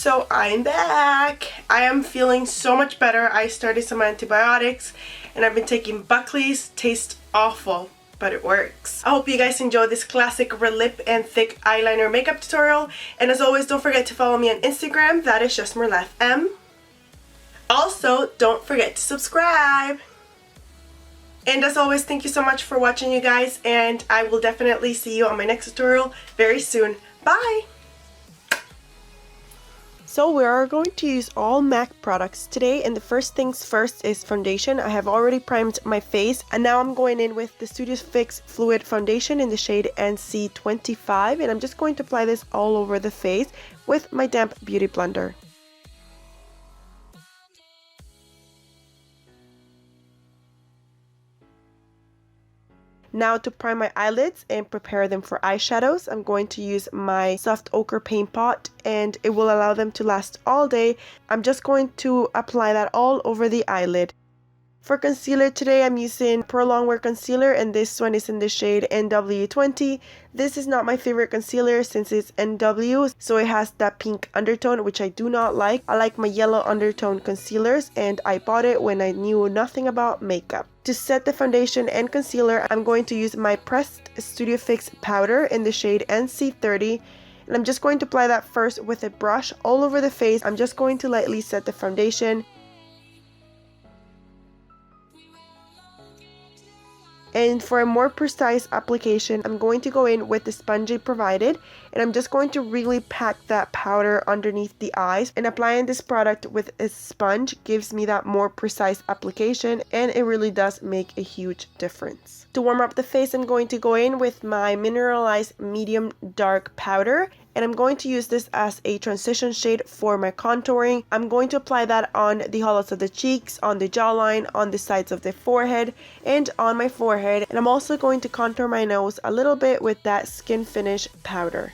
So I'm back. I am feeling so much better. I started some antibiotics and I've been taking Buckley's. Tastes awful, but it works. I hope you guys enjoyed this classic red lip and thick eyeliner makeup tutorial. And as always, don't forget to follow me on Instagram. That is just M. Also, don't forget to subscribe. And as always, thank you so much for watching, you guys, and I will definitely see you on my next tutorial very soon. Bye! So we are going to use all MAC products today, and the first things first is foundation. I have already primed my face, and now I'm going in with the Studio Fix Fluid Foundation in the shade NC25, and I'm just going to apply this all over the face with my damp beauty blender. Now to prime my eyelids and prepare them for eyeshadows, I'm going to use my soft ochre paint pot, and it will allow them to last all day. I'm just going to apply that all over the eyelid. For concealer today, I'm using Pro Longwear Concealer, and this one is in the shade NW20. This is not my favorite concealer since it's NW, so it has that pink undertone, which I do not like. I like my yellow undertone concealers, and I bought it when I knew nothing about makeup. To set the foundation and concealer, I'm going to use my pressed Studio Fix powder in the shade NC30. And I'm just going to apply that first with a brush all over the face. I'm just going to lightly set the foundation. And for a more precise application, I'm going to go in with the sponge it provided, and I'm just going to really pack that powder underneath the eyes. And applying this product with a sponge gives me that more precise application, and it really does make a huge difference. To warm up the face, I'm going to go in with my Mineralized Medium Dark Powder, and I'm going to use this as a transition shade for my contouring. I'm going to apply that on the hollows of the cheeks, on the jawline, on the sides of the forehead, and on my forehead. And I'm also going to contour my nose a little bit with that Skin Finish powder.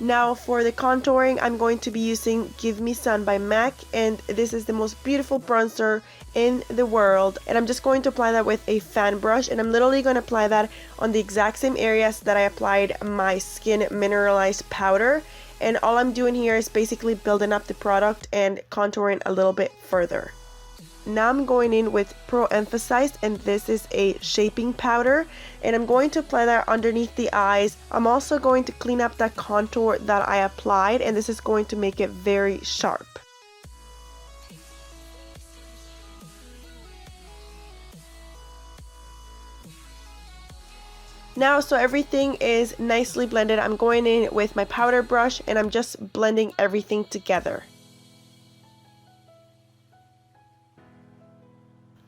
Now for the contouring, I'm going to be using Give Me Sun by MAC, and this is the most beautiful bronzer in the world. And I'm just going to apply that with a fan brush, and I'm literally going to apply that on the exact same areas that I applied my Skin Mineralized powder. And all I'm doing here is basically building up the product and contouring a little bit further. Now I'm going in with Pro Emphasized, and this is a shaping powder, and I'm going to apply that underneath the eyes. I'm also going to clean up that contour that I applied, and this is going to make it very sharp. Now, so everything is nicely blended, I'm going in with my powder brush, and I'm just blending everything together.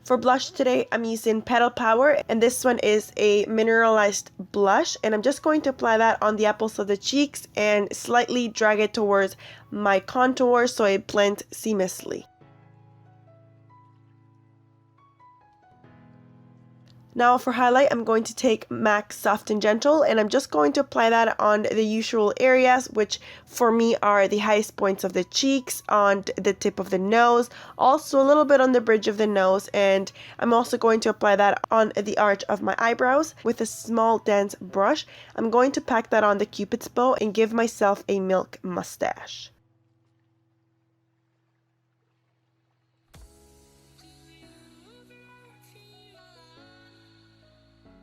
For blush today, I'm using Petal Power, and this one is a mineralized blush, and I'm just going to apply that on the apples of the cheeks and slightly drag it towards my contour so it blends seamlessly. Now for highlight, I'm going to take MAC Soft and Gentle, and I'm just going to apply that on the usual areas, which for me are the highest points of the cheeks, on the tip of the nose, also a little bit on the bridge of the nose, and I'm also going to apply that on the arch of my eyebrows with a small dense brush. I'm going to pack that on the Cupid's bow and give myself a milk mustache.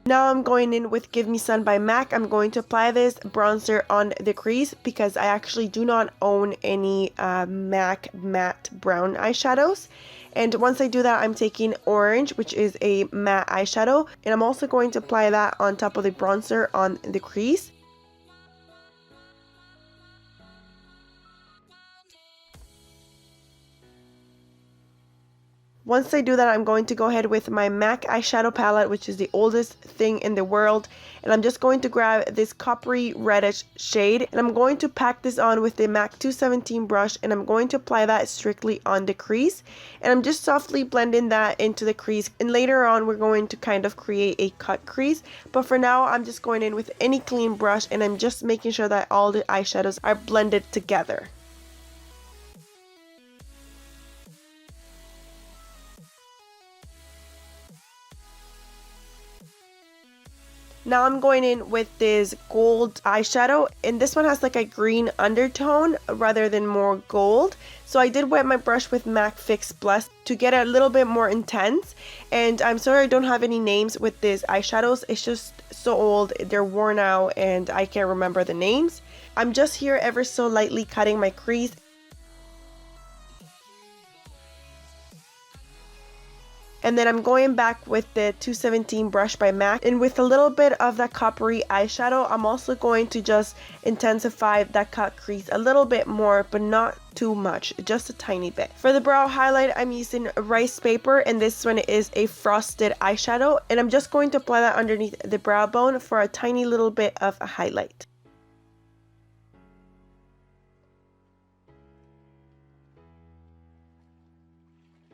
Now I'm going in with Give Me Sun by MAC. I'm going to apply this bronzer on the crease because I actually do not own any MAC matte brown eyeshadows. And once I do that, I'm taking Orange, which is a matte eyeshadow, and I'm also going to apply that on top of the bronzer on the crease. Once I do that, I'm going to go ahead with my MAC eyeshadow palette, which is the oldest thing in the world, and I'm just going to grab this coppery reddish shade, and I'm going to pack this on with the MAC 217 brush, and I'm going to apply that strictly on the crease, and I'm just softly blending that into the crease, and later on we're going to kind of create a cut crease, but for now I'm just going in with any clean brush, and I'm just making sure that all the eyeshadows are blended together. Now I'm going in with this gold eyeshadow, and this one has like a green undertone rather than more gold. So I did wet my brush with MAC Fix Plus to get it a little bit more intense. And I'm sorry I don't have any names with these eyeshadows. It's just so old, they're worn out, and I can't remember the names. I'm just here ever so lightly cutting my crease. And then I'm going back with the 217 brush by MAC, and with a little bit of that coppery eyeshadow, I'm also going to just intensify that cut crease a little bit more, but not too much, just a tiny bit. For the brow highlight, I'm using rice paper, and this one is a frosted eyeshadow, and I'm just going to apply that underneath the brow bone for a tiny little bit of a highlight.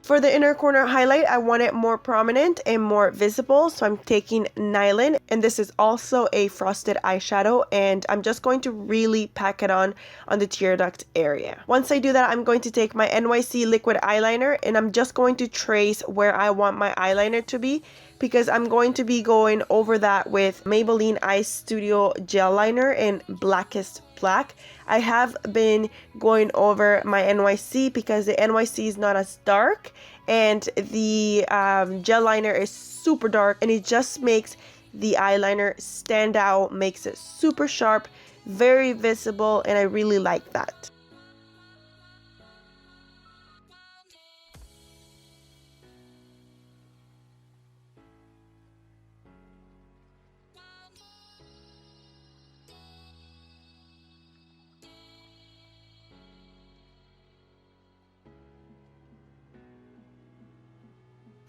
For the inner corner highlight, I want it more prominent and more visible, so I'm taking NYLON, and this is also a frosted eyeshadow, and I'm just going to really pack it on the tear duct area. Once I do that, I'm going to take my NYC liquid eyeliner, and I'm just going to trace where I want my eyeliner to be, because I'm going to be going over that with Maybelline Eye Studio Gel Liner in Blackest Black. I have been going over my NYC because the NYC is not as dark, and the gel liner is super dark, and it just makes the eyeliner stand out, makes it super sharp, very visible, and I really like that.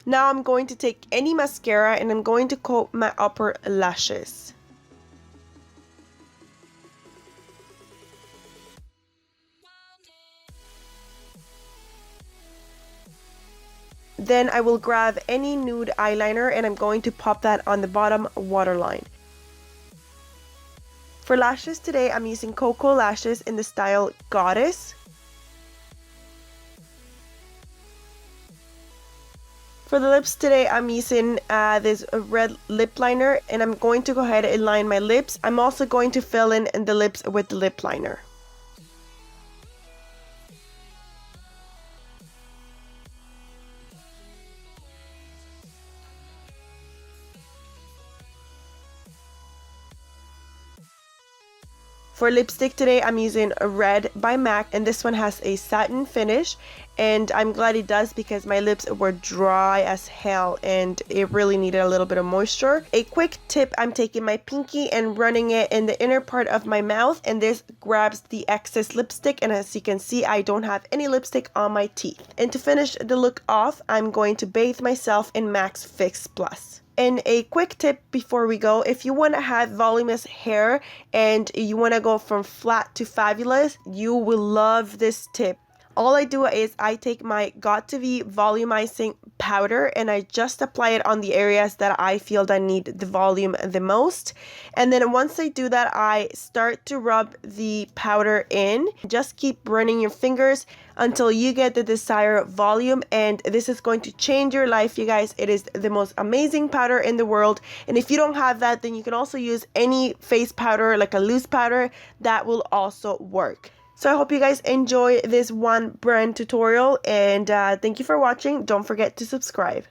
Now I'm going to take any mascara and I'm going to coat my upper lashes. Then I will grab any nude eyeliner and I'm going to pop that on the bottom waterline. For lashes today, I'm using KOKO lashes in the style Goddess. For the lips today, I'm using this red lip liner, and I'm going to go ahead and line my lips. I'm also going to fill in the lips with the lip liner. For lipstick today, I'm using a red by MAC, and this one has a satin finish, and I'm glad it does because my lips were dry as hell and it really needed a little bit of moisture. A quick tip, I'm taking my pinky and running it in the inner part of my mouth, and this grabs the excess lipstick, and as you can see, I don't have any lipstick on my teeth. And to finish the look off, I'm going to bathe myself in MAC Fix Plus. And a quick tip before we go, if you want to have voluminous hair and you want to go from flat to fabulous, you will love this tip. All I do is I take my Got2b volumizing powder and I just apply it on the areas that I feel that need the volume the most. And then once I do that, I start to rub the powder in. Just keep running your fingers until you get the desired volume, and this is going to change your life, you guys. It is the most amazing powder in the world, and if you don't have that, then you can also use any face powder, like a loose powder, that will also work. So I hope you guys enjoy this one brand tutorial, and thank you for watching. Don't forget to subscribe.